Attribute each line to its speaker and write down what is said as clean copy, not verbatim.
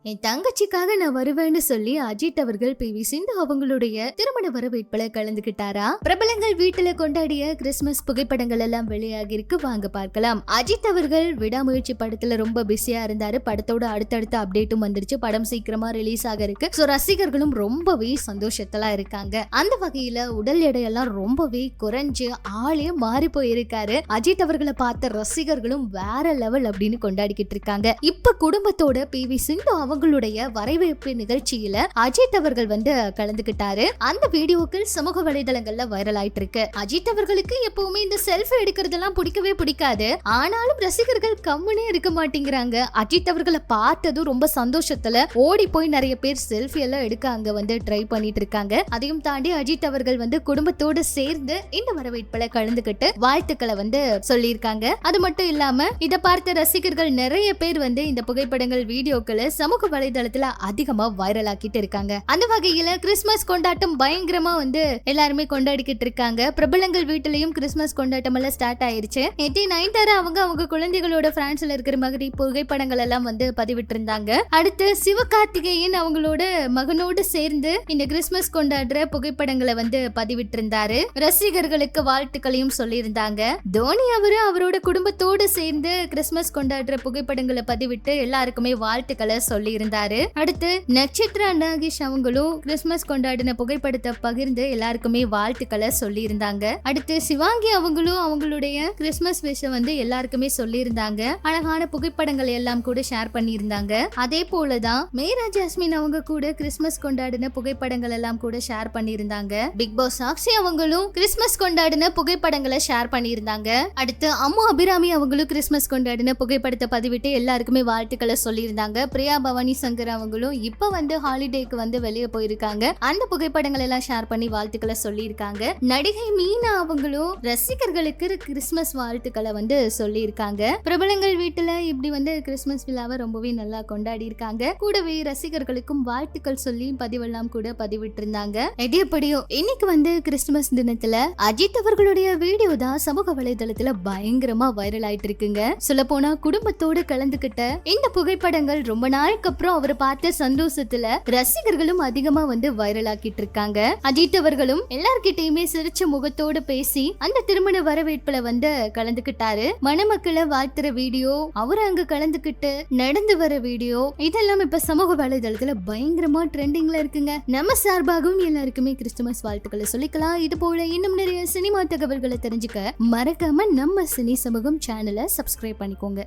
Speaker 1: என் தங்கச்சிக்காக நான் வருவேன்னு சொல்லி அஜித் அவர்கள் பி.வி. சிந்து அவங்களுடைய திருமண வரவேற்புல கலந்துகிட்டாரா? பிரபலங்கள் வீட்டுல கொண்டாடிய கிறிஸ்துமஸ் புகைப்படங்கள் எல்லாம் வெளியாகி இருக்கு, வாங்க பார்க்கலாம். அஜித் அவர்கள் விடாமுயற்சி படத்துல ரொம்ப பிஸியா இருந்தாரு. படத்தோட அடுத்தடுத்த அப்டேட்டும் வந்துருச்சு. படம் சீக்கிரமா ரிலீஸ் ஆக இருக்கு. சோ ரசிகர்களும் ரொம்பவே சந்தோஷத்துல இருக்காங்க. அந்த வகையில உடல் எடையெல்லாம் ரொம்பவே குறைஞ்சு ஆளே மாறி போயிருக்காரு. அஜித் அவர்களை பார்த்த ரசிகர்களும் வேற லெவல் அப்படின்னு கொண்டாடிக்கிட்டு இருக்காங்க. இப்ப குடும்பத்தோட பி.வி. சிந்து அவங்களுடைய வரவேற்பு நிகழ்ச்சியில அஜித் அவர்கள் கலந்துகிட்டாரு. அந்த வீடியோக்கள் சமூக வலைதளங்கள்ல வைரல் ஆயிட்டு இருக்கு. அஜித் அவர்களுக்கு எப்பவுமே இந்த செல்ஃபி எடுக்கிறதெல்லாம் பிடிக்கவே பிடிக்காது. ஆனாலும் ரசிகர்கள் கம்முனே இருக்க மாட்டேங்கிறாங்க. அஜித் அவர்களை பார்த்ததும் ரொம்ப சந்தோஷத்துல ஓடி போய் நிறைய பேர் செல்ஃபி எல்லாம் எடுக்க அங்க ட்ரை பண்ணிட்டு இருக்காங்க. அதையும் தாண்டி அஜித் அவர்கள் குடும்பத்தோடு சேர்ந்து இந்த வரவேற்புல கலந்துகிட்டு வாழ்த்துக்களை சொல்லியிருக்காங்க. அது மட்டும் இல்லாம இதை பார்த்த ரசிகர்கள் நிறைய பேர் இந்த புகைப்படங்கள் வீடியோக்களை சமூக வலைதளத்துல அதிகமா வைரல் ஆக்கிட்டு இருக்காங்க. அந்த வகையில கிறிஸ்துமஸ் கொண்டாட்டம் பயங்கரமா எல்லாருமே கொண்டாடிக்கிட்டு இருக்காங்க. பிரபலங்கள் வீட்டிலையும் கிறிஸ்துமஸ் கொண்டாட்டம் எல்லாம் ஸ்டார்ட் ஆயிருச்சு. நேற்று நயன்தாரா அவங்க குழந்தைகளோட பிரான்ஸ்ல இருக்கிற மாதிரி புகைப்படங்கள் எல்லாம் பதிவிட்டு இருந்தாங்க. அடுத்து சிவகார்த்திகேயன் அவங்களோட மகனோடு சேர்ந்து இந்த கிறிஸ்துமஸ் கொண்டாடுற புகைப்படங்களை பதிவிட்டு இருந்தாரு. ரசிகர்களுக்கு வாழ்த்துக்களையும் சொல்லியிருந்தாங்க. தோனி அவரோட குடும்பத்தோடு சேர்ந்து கிறிஸ்துமஸ் கொண்டாடுற புகைப்படங்களை பதிவிட்டு எல்லாருக்குமே வாழ்த்துக்களை சொல்லி இருந்தாரு. அடுத்து நட்சத்திரா நாகேஷ் அவங்களும் கிறிஸ்துமஸ் கொண்டாடின புகைப்படத்தை பகிர்ந்து எல்லாருக்குமே வாழ்த்துக்களை சொல்லி இருந்தாங்க. அடுத்து சிவாங்கி அவங்களும் அவங்களுடைய கிறிஸ்துமஸ் விஷ் எல்லாருக்குமே சொல்லி இருந்தாங்க. அழகான புகைப்படங்கள் எல்லாம் கூட ஷேர் பண்ணி இருந்தாங்க. அதே போலதான் மேரா ஜாஸ்மின் அவங்க கூட கிறிஸ்துமஸ் கொண்டாடின புகைப்படங்கள் எல்லாம் கூட ஷேர் பண்ணி இருந்தாங்க. பிக் பாஸ் சாக்ஷி அவங்களும் கிறிஸ்துமஸ் கொண்டாடின புகைப்படங்களை ஷேர் பண்ணி இருந்தாங்க. அடுத்து அம்மு அபிராமி அவங்களும் கிறிஸ்துமஸ் கொண்டாடின புகைப்படத்தை பதிவிட்டு எல்லாருக்குமே வாழ்த்துக்களை சொல்லி இருந்தாங்க. பிரியா பவானி சங்கர் அவங்களும் இப்ப ஹாலிடேக்கு வெளியே போயிருக்காங்க. அந்த புகைப்படங்கள் எல்லாம் ஷேர் பண்ணி வாழ்த்துக்களை சொல்லி இருக்காங்க. நடிகை மீனா அவங்களும் ரசிகர்களுக்கு கிறிஸ்துமஸ் வாழ்த்துக்களை சொல்லி இருக்காங்க. பிரபலங்கள் வீட்டுல இப்படி கிறிஸ்துமஸ் விழாவை ரொம்பவே நல்லா கொண்டாடி இருக்காங்க. கூடவே ரசிகர்களுக்கும் வாழ்த்துக்கள் சொல்லி பதிவெல்லாம் கூட பதிவிட்டு இருந்தாங்க. எது எப்படியோ இன்னைக்கு கிறிஸ்துமஸ் தினத்துல அஜித் அவர்களுடைய வீடியோ தான் சமூக வலைதளத்துல பயங்கரமா வைரல் ஆயிட்டு இருக்குங்க. சொல்ல போனா குடும்பத்தோடு கலந்துகிட்ட இந்த புகைப்படங்கள் ரொம்ப நாளுக்கு அப்புறம் அவரை பார்த்த சந்தோஷத்துல ரசிகர்களும் அதிகமா வைரல் ஆக்கிட்டு இருக்காங்க. அஜித் அவர்களும் எல்லார்கிட்டயுமே சிரிச்ச முகத்தோடு பேசி அந்த திருமண வரவேற்புல கலந்துகிட்டாரு. மணமக்களை வாழ்த்துற வீடியோ, அவரு அங்க கலந்துகிட்டு நடந்து வர வீடியோ, இதெல்லாம் இப்ப சமூக வலைதளத்துல பயங்கரமா ட்ரெண்டிங்ல இருக்குங்க. நம்ம சார்பாகவும் எல்லாருக்குமே கிறிஸ்துமஸ் வாழ்த்துக்களை சொல்லிக்கலாம். இது போல இன்னும் நிறைய சினிமா தகவல்களை தெரிஞ்சுக்க மறக்காம நம்ம சினி சமூகம் சேனலை சப்ஸ்கிரைப் பண்ணிக்கோங்க.